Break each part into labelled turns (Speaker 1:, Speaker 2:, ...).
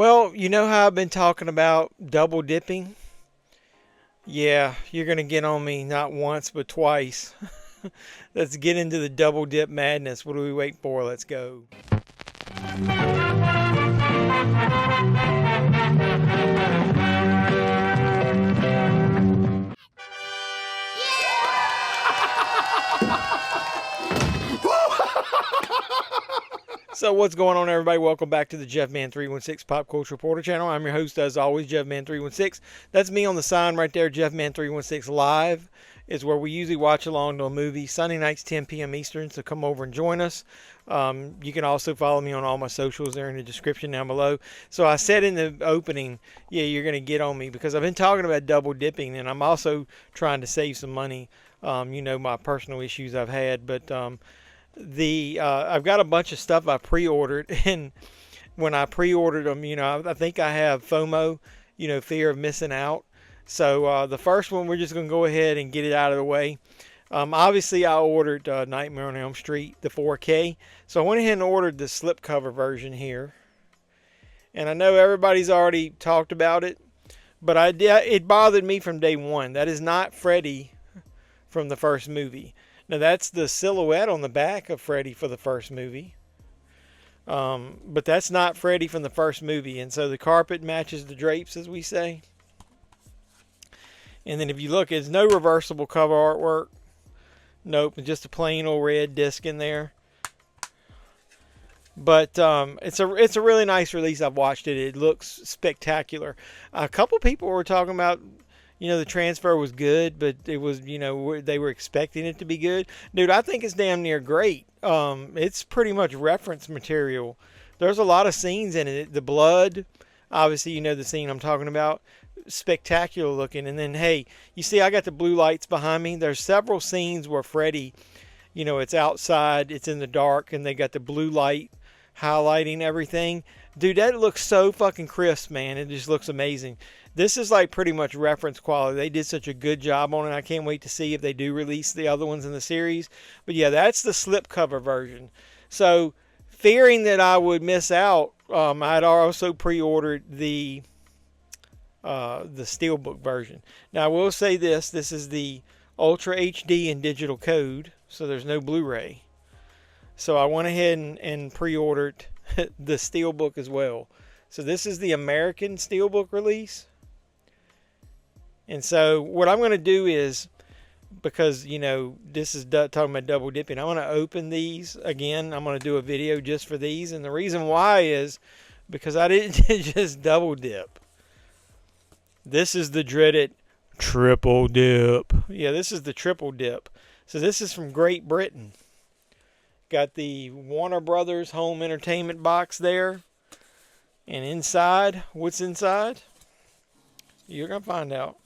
Speaker 1: Well, you know how I've been talking about double dipping? Yeah, you're going to get on me not once, but twice. Let's get into the double dip madness. What do we wait for? Let's go. So what's going on, everybody? Welcome back to the JeffMan316 Pop Culture Reporter channel. I'm your host, as always, JeffMan316. That's me on the sign right there, JeffMan316 Live is where we usually watch along to a movie. Sunday nights, 10 p.m. Eastern, so come over and join us. You can also follow me on all my socials. They're in the description down below. So I said in the opening, yeah, you're going to get on me because I've been talking about double dipping, and I'm also trying to save some money. You know, my personal issues I've had, but I've got a bunch of stuff I pre-ordered, and when I pre-ordered them, you know, I think I have FOMO, you know, fear of missing out. So the first one, we're just going to go ahead and get it out of the way. Obviously, I ordered Nightmare on Elm Street, the 4K. So I went ahead and ordered the slipcover version here. And I know everybody's already talked about it, but it bothered me from day one. That is not Freddy from the first movie. Now, that's the silhouette on the back of Freddy for the first movie. But that's not Freddy from the first movie. And so the carpet matches the drapes, as we say. And then if you look, there's no reversible cover artwork. Nope, just a plain old red disc in there. But it's a really nice release. I've watched it. It looks spectacular. A couple people were talking about, you know, the transfer was good, but it was, you know, they were expecting it to be good. Dude, I think it's damn near great. It's pretty much reference material. There's a lot of scenes in it. The blood, obviously, you know the scene I'm talking about. Spectacular looking. And then, hey, you see I got the blue lights behind me. There's several scenes where Freddy, you know, it's outside, it's in the dark, and they got the blue light highlighting everything. Dude, that looks so fucking crisp, man. It just looks amazing. This is like pretty much reference quality. They did such a good job on it. I can't wait to see if they do release the other ones in the series. But yeah, that's the slipcover version. So, fearing that I would miss out, I had also pre-ordered the Steelbook version. Now, I will say this. This is the Ultra HD and digital code, so there's no Blu-ray. So I went ahead and pre-ordered the Steelbook as well. So this is the American Steelbook release. And so what I'm going to do is, because, you know, this is talking about double dipping, I want to open these again. I'm going to do a video just for these. And the reason why is because I didn't just double dip. This is the dreaded triple dip. Yeah, this is the triple dip. So this is from Great Britain. Got the Warner Brothers home entertainment box there. And inside, what's inside? You're going to find out.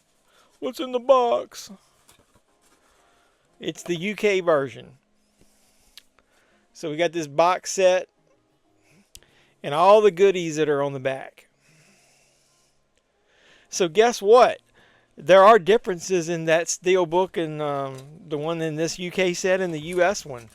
Speaker 1: What's in the box? It's the UK version. So we got this box set and all the goodies that are on the back. So guess what? There are differences in that Steelbook and the one in this UK set and the US one.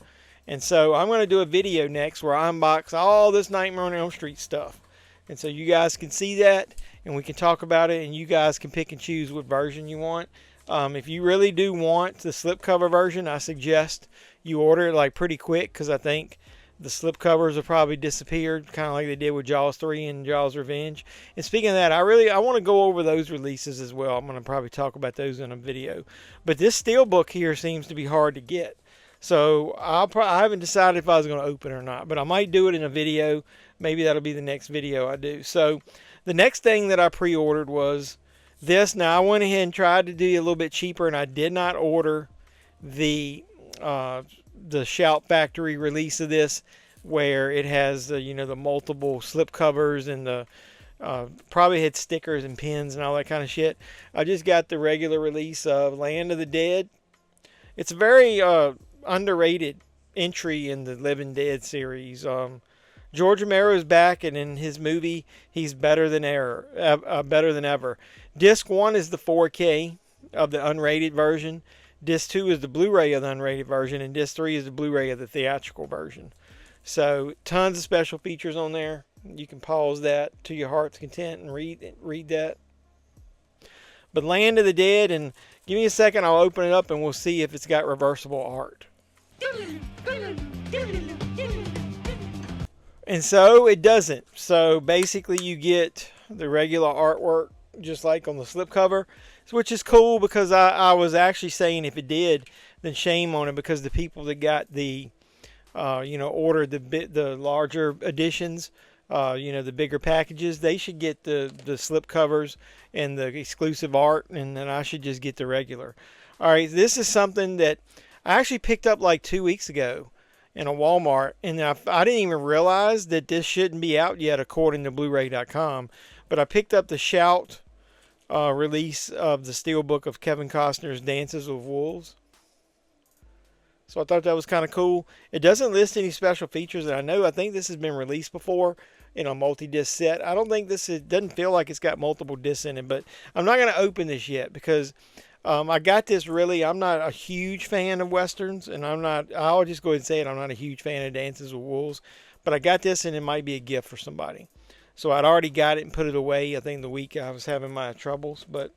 Speaker 1: And so I'm going to do a video next where I unbox all this Nightmare on Elm Street stuff. And so you guys can see that, and we can talk about it, and you guys can pick and choose what version you want. If you really do want the slipcover version, I suggest you order it like pretty quick, because I think the slipcovers have probably disappeared, kind of like they did with Jaws 3 and Jaws Revenge. And speaking of that, I want to go over those releases as well. I'm going to probably talk about those in a video. But this Steelbook here seems to be hard to get. So I haven't decided if I was going to open it or not, but I might do it in a video. Maybe that'll be the next video I do. So the next thing that I pre-ordered was this. Now I went ahead and tried to do it a little bit cheaper, and I did not order the Shout Factory release of this, where it has you know, the multiple slip covers and the probably had stickers and pins and all that kind of shit. I just got the regular release of Land of the Dead. It's a very underrated entry in the Living Dead series. George Romero's back, and in his movie, he's better than ever. Disc 1 is the 4K of the unrated version. Disc 2 is the Blu-ray of the unrated version, and Disc 3 is the Blu-ray of the theatrical version. So, tons of special features on there. You can pause that to your heart's content and read that. But Land of the Dead, and give me a second, I'll open it up and we'll see if it's got reversible art. And so it doesn't. So basically you get the regular artwork just like on the slipcover, which is cool because I was actually saying if it did, then shame on it, because the people that got the, ordered the larger editions, the bigger packages, they should get the slipcovers and the exclusive art, and then I should just get the regular. All right, this is something that I actually picked up like 2 weeks ago in a Walmart, and I didn't even realize that this shouldn't be out yet according to Blu-ray.com, but I picked up the Shout release of the Steelbook of Kevin Costner's Dances with Wolves. So I thought that was kind of cool. It doesn't list any special features, and I think this has been released before in a multi-disc set. I don't think it doesn't feel like it's got multiple discs in it, but I'm not going to open this yet because I got this I'm not a huge fan of Westerns, and I'll just go ahead and say it, I'm not a huge fan of Dances with Wolves, but I got this and it might be a gift for somebody. So I'd already got it and put it away, I think the week I was having my troubles, but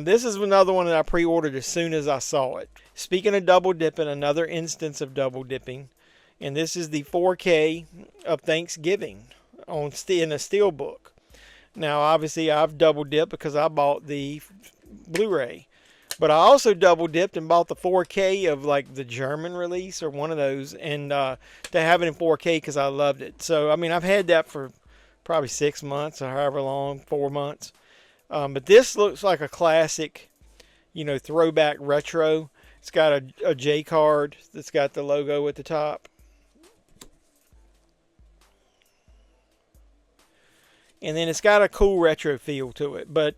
Speaker 1: this is another one that I pre-ordered as soon as I saw it. Speaking of double dipping, another instance of double dipping, and this is the 4K of Thanksgiving in a Steelbook. Now, obviously, I've double dipped because I bought the Blu-ray, but I also double dipped and bought the 4K of like the German release or one of those, and to have it in 4K because I loved it. So, I mean, I've had that for probably 6 months or however long, 4 months. But this looks like a classic, throwback retro. It's got a J card that's got the logo at the top. And then it's got a cool retro feel to it. But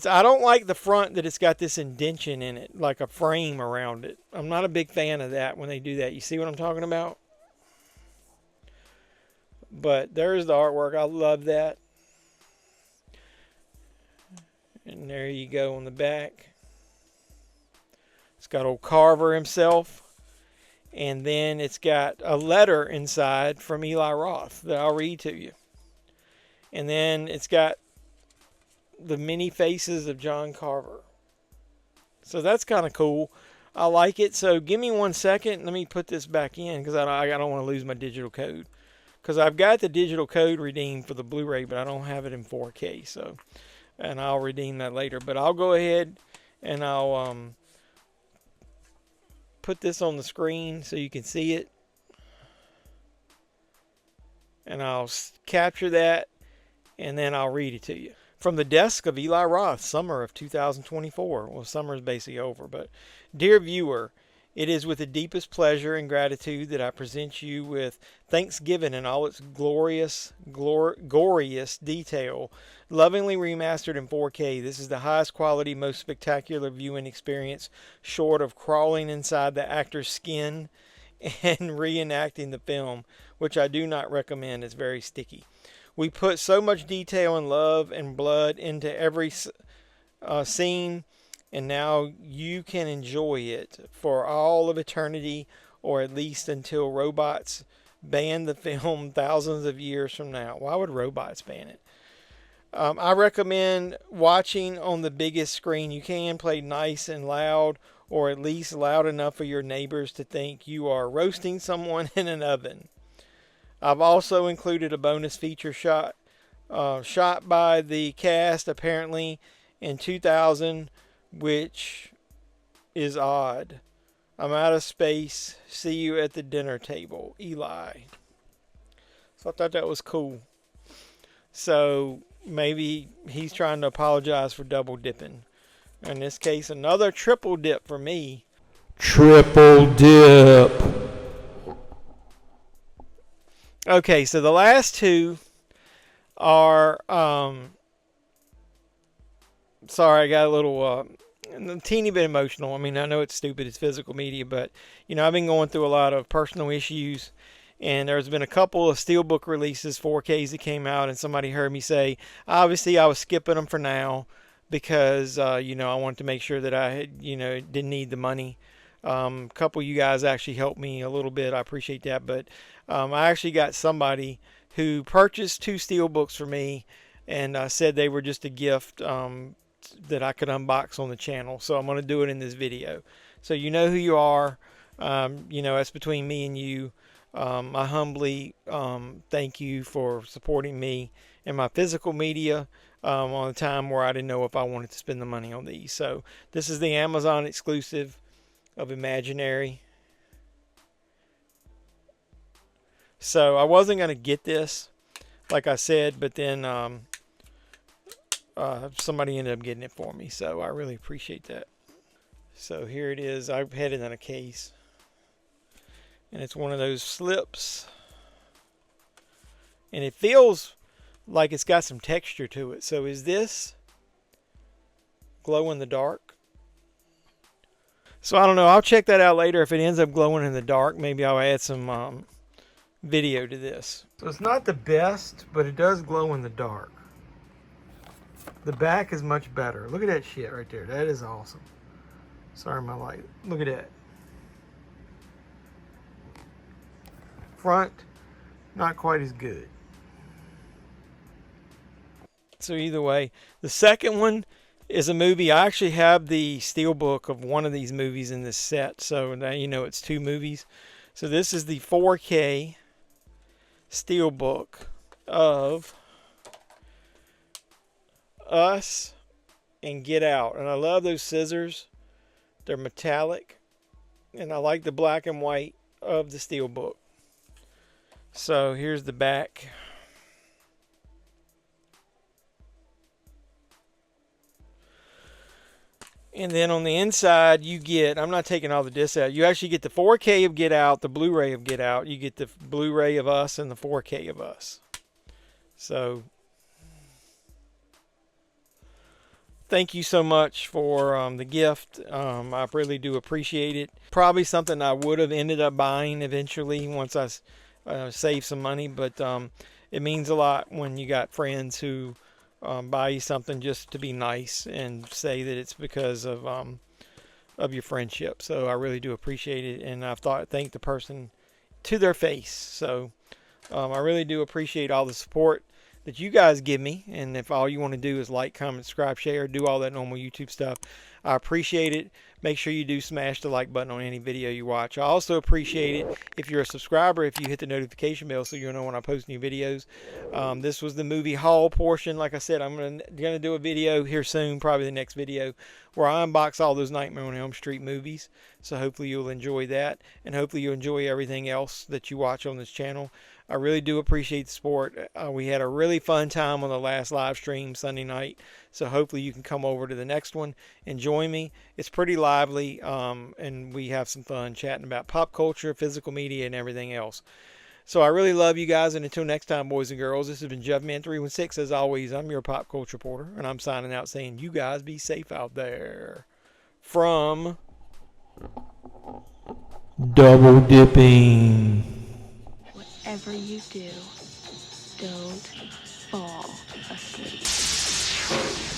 Speaker 1: I don't like the front that it's got this indentation in it, like a frame around it. I'm not a big fan of that when they do that. You see what I'm talking about? But there's the artwork. I love that. And there you go on the back. It's got old Carver himself. And then it's got a letter inside from Eli Roth that I'll read to you. And then it's got the many faces of John Carver. So that's kind of cool. I like it. So give me 1 second. Let me put this back in because I don't want to lose my digital code. Because I've got the digital code redeemed for the Blu-ray, but I don't have it in 4K. So, and I'll redeem that later. But I'll go ahead and I'll put this on the screen so you can see it. And I'll capture that. And then I'll read it to you. From the desk of Eli Roth, summer of 2024. Well, summer is basically over. But, dear viewer, it is with the deepest pleasure and gratitude that I present you with Thanksgiving in all its goriest detail. Lovingly remastered in 4K. This is the highest quality, most spectacular viewing experience, short of crawling inside the actor's skin and reenacting the film, which I do not recommend. It's very sticky. We put so much detail and love and blood into every scene, and now you can enjoy it for all of eternity, or at least until robots ban the film thousands of years from now. Why would robots ban it? I recommend watching on the biggest screen you can. Play nice and loud, or at least loud enough for your neighbors to think you are roasting someone in an oven. I've also included a bonus feature shot by the cast apparently in 2000, which is odd. I'm out of space. See you at the dinner table, Eli. So I thought that was cool. So maybe he's trying to apologize for double dipping. In this case, another triple dip for me. Triple dip. Okay, so the last two are, sorry, I got a little, a teeny bit emotional. I mean, I know it's stupid, it's physical media, but, I've been going through a lot of personal issues, and there's been a couple of Steelbook releases, 4Ks that came out, and somebody heard me say, obviously I was skipping them for now, because, I wanted to make sure that I had, didn't need the money. A couple of you guys actually helped me a little bit. I appreciate that, but I actually got somebody who purchased 2 Steelbooks for me and said they were just a gift that I could unbox on the channel. So I'm going to do it in this video. So you know who you are. You know, that's between me and you. I humbly thank you for supporting me in my physical media on a time where I didn't know if I wanted to spend the money on these. So this is the Amazon exclusive of Imaginary. So I wasn't going to get this, like I said, but then somebody ended up getting it for me. So I really appreciate that. So here it is. I had it in a case. And it's one of those slips. And it feels like it's got some texture to it. So is this glow in the dark? So I don't know. I'll check that out later. If it ends up glowing in the dark, maybe I'll add some video to this. So it's not the best, but it does glow in the dark. The back is much better. Look at that shit right there. That is awesome. Sorry, my light. Look at that. Front, not quite as good. So either way, the second one is a movie. I actually have the Steelbook of one of these movies in this set, so now you know it's 2 movies. So this is the 4K Steelbook of Us and Get Out. And I love those scissors. They're metallic. And I like the black and white of the Steelbook. So here's the back. And then on the inside you get, I'm not taking all the discs out, you actually get the 4K of Get Out, the Blu-ray of Get Out, you get the Blu-ray of Us and the 4K of Us. So thank you so much for the gift. I really do appreciate it. Probably something I would have ended up buying eventually once I save some money, but it means a lot when you got friends who buy you something just to be nice and say that it's because of your friendship. So I really do appreciate it, and I've thanked the person to their face. So I really do appreciate all the support that you guys give me, and if all you want to do is like, comment, subscribe, share, do all that normal YouTube stuff, I appreciate it. Make sure you do smash the like button on any video you watch. I also appreciate it if you're a subscriber, if you hit the notification bell so you'll know when I post new videos. This was the movie haul portion. Like I said, I'm gonna do a video here soon, probably the next video, where I unbox all those Nightmare on Elm Street movies. So hopefully you'll enjoy that, and hopefully you'll enjoy everything else that you watch on this channel. I really do appreciate the support. We had a really fun time on the last live stream Sunday night, so hopefully you can come over to the next one and join me. It's pretty lively, and we have some fun chatting about pop culture, physical media, and everything else. So I really love you guys, and until next time, boys and girls, this has been JeffMan316. As always, I'm your pop culture reporter, and I'm signing out saying you guys be safe out there. From Double Dipping.
Speaker 2: Whatever you do, don't fall asleep.